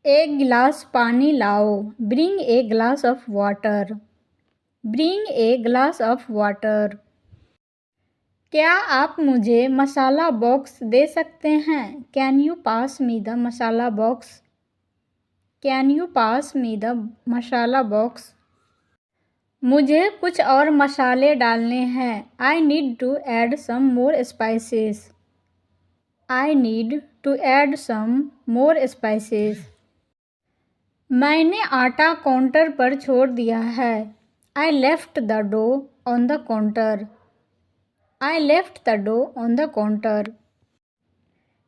एक गिलास पानी लाओ। Bring a glass of water. Bring a glass of water. क्या आप मुझे मसाला बॉक्स दे सकते हैं? Can you pass me the masala box? Can you pass me the masala box? मुझे कुछ और मसाले डालने हैं। I need to add some more spices. I need to add some more spices. मैंने आटा काउंटर पर छोड़ दिया है। I left the dough on the counter. I left the dough on the counter.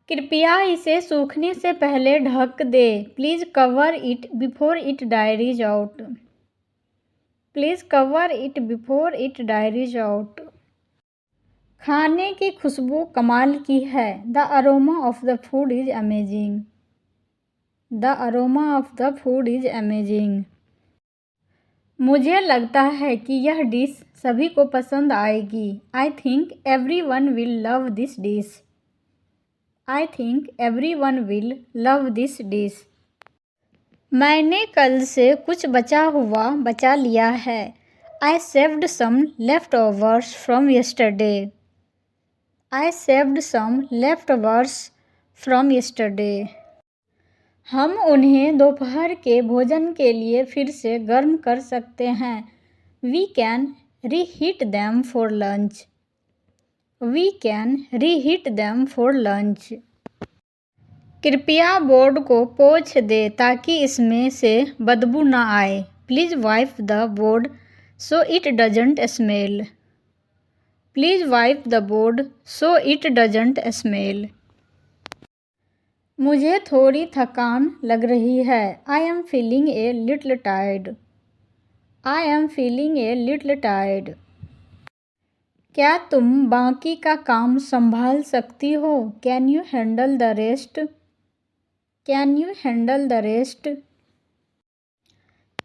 कृपया इसे सूखने से पहले ढक दे। Please cover it before it dries out. Please cover it before it dries out. खाने की खुशबू कमाल की है। The aroma of the food is amazing. The aroma of the food is amazing. मुझे लगता है कि यह डिश सभी को पसंद आएगी। I think everyone will love this dish. I think everyone will love this dish. मैंने कल से कुछ बचा लिया है। I saved some leftovers from yesterday. I saved some leftovers from yesterday. हम उन्हें दोपहर के भोजन के लिए फिर से गर्म कर सकते हैं। We can reheat them for lunch. We can reheat them for lunch. कृपया बोर्ड को पोंछ दे ताकि इसमें से बदबू न आए। Please wipe the board so it doesn't smell. Please wipe the board so it doesn't smell. मुझे थोड़ी थकान लग रही है। I am feeling a little tired. I am feeling a little tired. क्या तुम बाकी का काम संभाल सकती हो? Can you handle the rest? Can you handle the rest?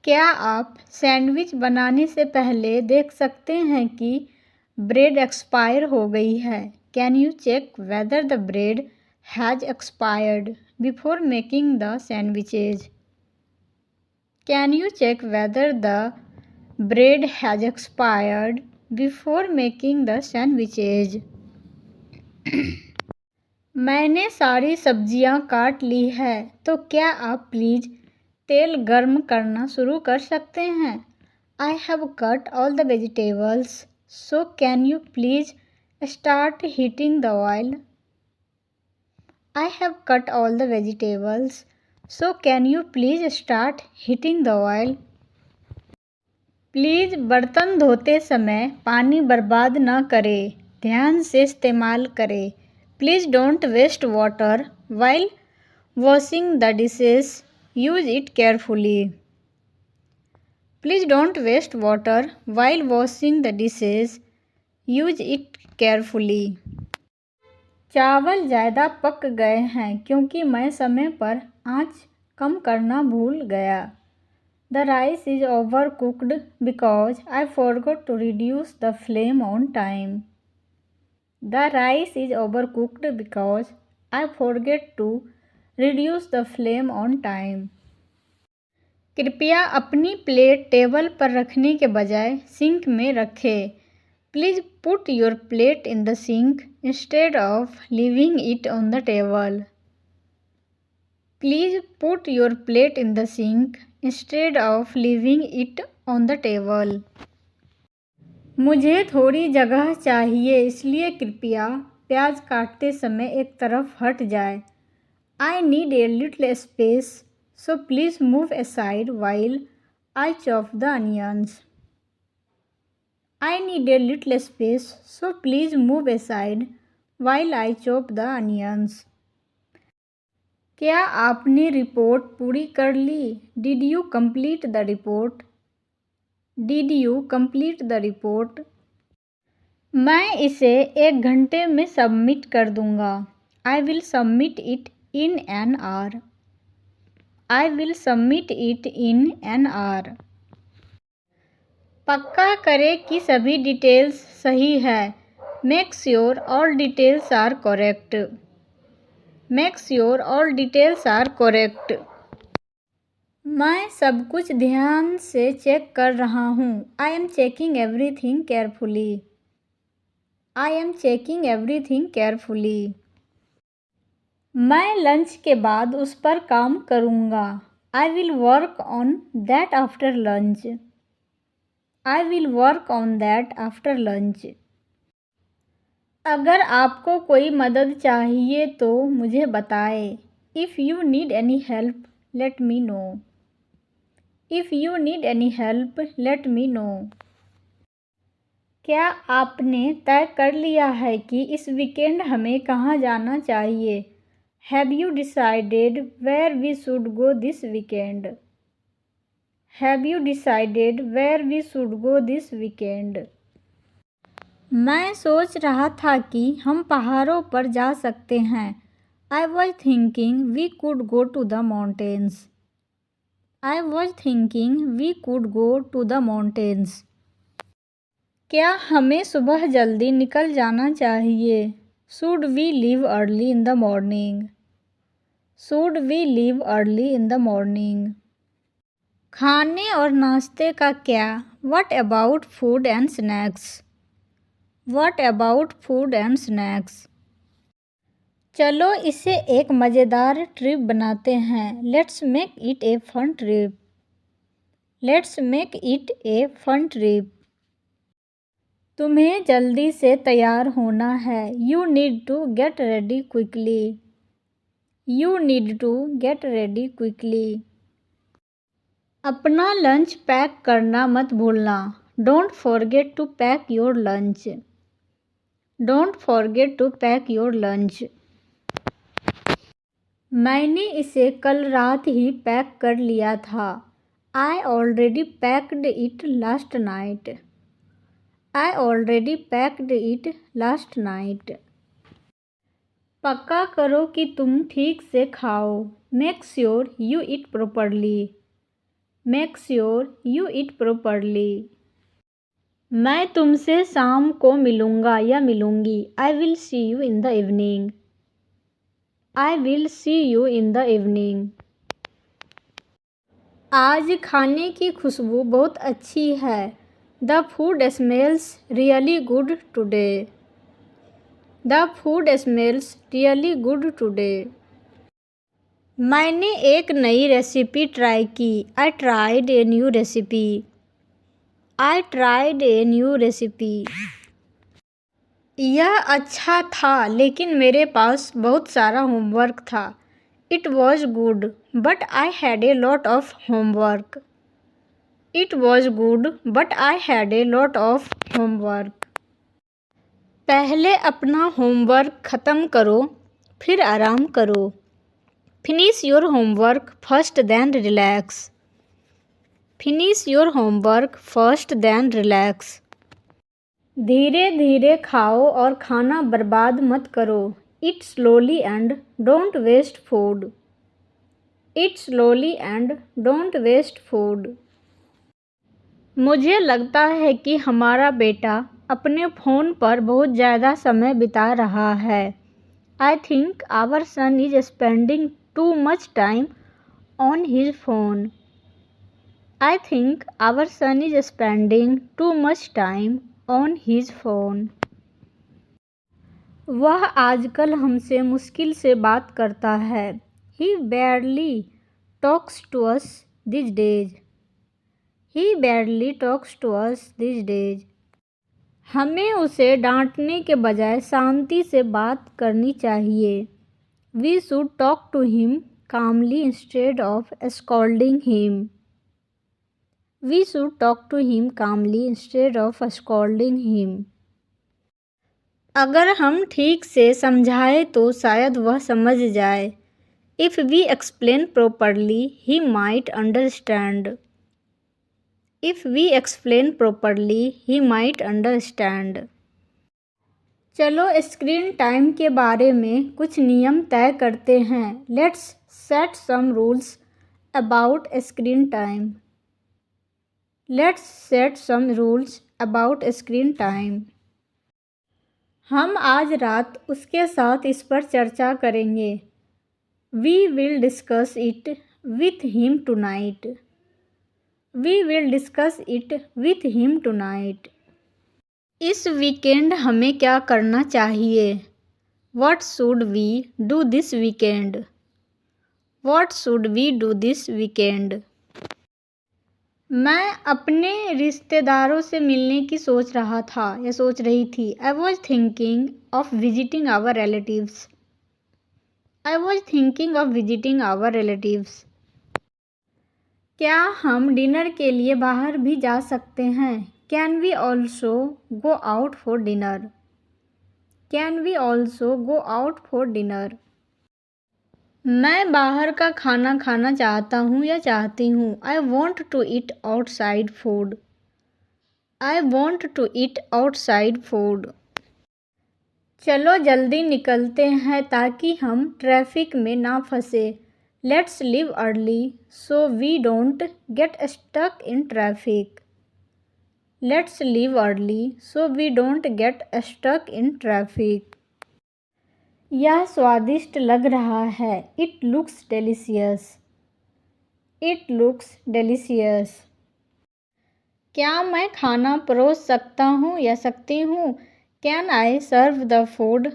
क्या आप सैंडविच बनाने से पहले देख सकते हैं कि ब्रेड एक्सपायर हो गई है? Can you check whether the bread has expired before making the sandwiches? Can you check whether the bread has expired before making the sandwiches? मैंने सारी सब्जियां काट ली है, तो क्या आप प्लीज़ तेल गर्म करना शुरू कर सकते हैं? I have cut all the vegetables, so can you please start heating the oil? I have cut all the vegetables, so can you please start heating the oil? Please बर्तन धोते समय पानी बर्बाद न करें। ध्यान से इस्तेमाल करें। Please don't waste water while washing the dishes. Use it carefully. Please don't waste water while washing the dishes. Use it carefully. चावल ज़्यादा पक गए हैं क्योंकि मैं समय पर आंच कम करना भूल गया। The rice is overcooked because I forgot to reduce the flame on time. The rice is overcooked because I forget to reduce the flame on time. कृपया अपनी प्लेट टेबल पर रखने के बजाय सिंक में रखें। Please put your plate in the sink instead of leaving it on the table. Please put your plate in the sink instead of leaving it on the table. मुझे थोड़ी जगह चाहिए, इसलिए कृपया प्याज काटते समय एक तरफ हट जाए। I need a little space, so please move aside while I chop the onions. I need a little space, so please move aside while I chop the onions. क्या आपने रिपोर्ट पूरी कर ली? Did you complete the report? Did you complete the report? मैं इसे 1 घंटे में submit कर दूंगा। I will submit it in an hour. I will submit it in an hour. पक्का करें कि सभी डिटेल्स सही है। Make sure all details are correct. Make sure all details are correct. मैं सब कुछ ध्यान से चेक कर रहा हूँ। I am checking everything carefully. I am checking everything carefully. मैं लंच के बाद उस पर काम करूँगा। I will work on that after lunch. I will work on that after lunch. अगर आपको कोई मदद चाहिए तो मुझे बताएं। If you need any help let me know. If you need any help let me know. क्या आपने तय कर लिया है कि इस वीकेंड हमें कहाँ जाना चाहिए? Have you decided where we should go this weekend? Have you decided where we should go this weekend? मैं सोच रहा था कि हम पहाड़ों पर जा सकते हैं। I was thinking we could go to the mountains. I was thinking we could go to the mountains. क्या हमें सुबह जल्दी निकल जाना चाहिए? Should we leave early in the morning? Should we leave early in the morning? खाने और नाश्ते का क्या? What about food and snacks? What about food and snacks? चलो इसे एक मज़ेदार ट्रिप बनाते हैं। Let's make it a fun trip. Let's make it a fun trip. तुम्हें जल्दी से तैयार होना है। You need to get ready quickly. You need to get ready quickly. अपना लंच पैक करना मत भूलना। Don't forget to pack your lunch. Don't forget to pack your lunch. मैंने इसे कल रात ही पैक कर लिया था। I already packed it last night. I already packed it last night. पक्का करो कि तुम ठीक से खाओ। Make sure you eat properly. Make sure you eat properly. मैं तुमसे शाम को मिलूँगा या मिलूँगी। I will see you in the evening. I will see you in the evening. आज खाने की खुशबू बहुत अच्छी है। The food smells really good today. The food smells really good today. मैंने एक नई रेसिपी ट्राई की। I tried a new recipe. I tried a new recipe. यह अच्छा था लेकिन मेरे पास बहुत सारा होमवर्क था। It was good but I had a lot of homework. It was good but I had a lot of homework. पहले अपना होमवर्क ख़त्म करो फिर आराम करो। Finish your homework first then relax. Finish your homework first then relax. धीरे धीरे खाओ और खाना बर्बाद मत करो। Eat slowly and don't waste food. Eat slowly and don't waste food. मुझे लगता है कि हमारा बेटा अपने फ़ोन पर बहुत ज़्यादा समय बिता रहा है। I think our son is spending too much time on his phone. I think our son is spending too much time on his phone. वह आजकल हमसे मुश्किल से बात करता है। He barely talks to us these days. He barely talks to us these days. हमें उसे डांटने के बजाय शांति से बात करनी चाहिए। We should talk to him calmly instead of scolding him. We should talk to him calmly instead of scolding him. अगर हम ठीक से समझाएं तो शायद वह समझ जाए। If we explain properly, he might understand. If we explain properly, he might understand. चलो स्क्रीन टाइम के बारे में कुछ नियम तय करते हैं। Let's set some rules about screen time. Let's set some rules about screen time. हम आज रात उसके साथ इस पर चर्चा करेंगे। We will discuss it with him tonight. We will discuss it with him tonight. इस वीकेंड हमें क्या करना चाहिए? What should we do this weekend? What should we do this weekend? मैं अपने रिश्तेदारों से मिलने की सोच रहा था या सोच रही थी। I was thinking of visiting our relatives. I was thinking of visiting our relatives. क्या हम डिनर के लिए बाहर भी जा सकते हैं? Can we also go out for dinner? Can we also go out for dinner? मैं बाहर का खाना खाना चाहता हूँ या चाहती हूँ। I want to eat outside food. I want to eat outside food. चलो जल्दी निकलते हैं ताकि हम ट्रैफिक में ना फंसे। Let's leave early so we don't get stuck in traffic. Let's leave early so we don't get stuck in traffic. यह स्वादिष्ट लग रहा है। It looks delicious. It looks delicious. क्या मैं खाना परोस सकता हूँ या सकती हूँ? Can I serve the food?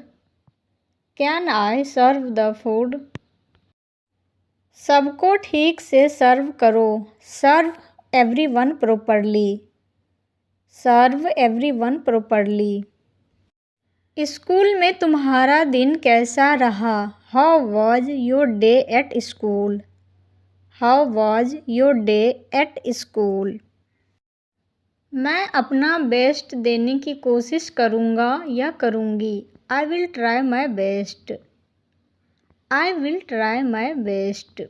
Can I serve the food? सबको ठीक से सर्व करो। Serve everyone properly. Serve everyone properly. School में तुम्हारा दिन कैसा रहा? How was your day at school? How was your day at school? मैं अपना बेस्ट देने की कोशिश करूँगा या करूँगी। I will try my best. I will try my best.